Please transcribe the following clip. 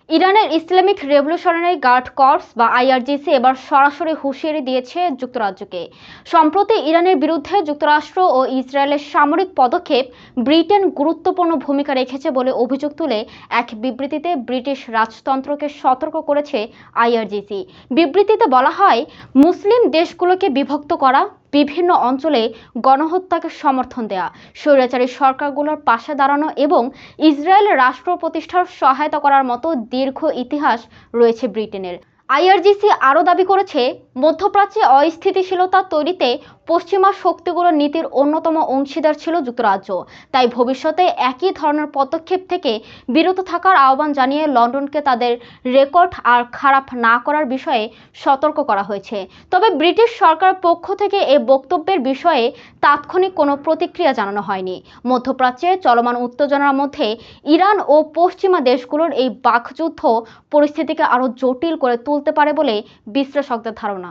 ইরানের Islamic revolutionary guard corps বা IRGC এবার সরাসরি হুঁশিয়ারি দিয়েছে যুক্তরাজ্যকে। সম্প্রতি ইরানের বিরুদ্ধে যুক্তরাষ্ট্র ও ইসরায়েলের সামরিক পদক্ষেপ ব্রিটেন গুরুত্বপূর্ণ ভূমিকা রেখেছে বলে অভিযোগ তুলে এক বিবৃতিতে ব্রিটিশ রাজতন্ত্রকে সতর্ক করেছে আইআরজিসি। বিবৃতিতে বলা হয়, মুসলিম দেশগুলোকে বিভক্ত করা, বিভিন্ন অঞ্চলে গণহত্যাকে সমর্থন দেয়া, স্বৈরাচারী সরকারগুলোর পাশে দাঁড়ানো এবং ইসরায়েল রাষ্ট্র প্রতিষ্ঠার সহায়তা করার মতো দীর্ঘ ইতিহাস রয়েছে ব্রিটেনের। আইআরজিসি আরও দাবি করেছে, মধ্যপ্রাচ্যে অস্থিতিশীলতা তৈরিতে পশ্চিমা শক্তিগুলোর নীতির অন্যতম অংশীদার ছিল যুক্তরাজ্য। তাই ভবিষ্যতে একই ধরনের পদক্ষেপ থেকে বিরত থাকার আহ্বান জানিয়ে লন্ডনকে তাদের রেকর্ড আর খারাপ না করার বিষয়ে সতর্ক করা হয়েছে। তবে ব্রিটিশ সরকারের পক্ষ থেকে এই বক্তব্যের বিষয়ে তাৎক্ষণিক কোনো প্রতিক্রিয়া জানানো হয়নি। মধ্যপ্রাচ্যে চলমান উত্তেজনার মধ্যে ইরান ও পশ্চিমা দেশগুলোর এই বাকযুদ্ধ পরিস্থিতিকে আরও জটিল করে তুলতে পারে বলে বিশ্লেষকদের ধারণা।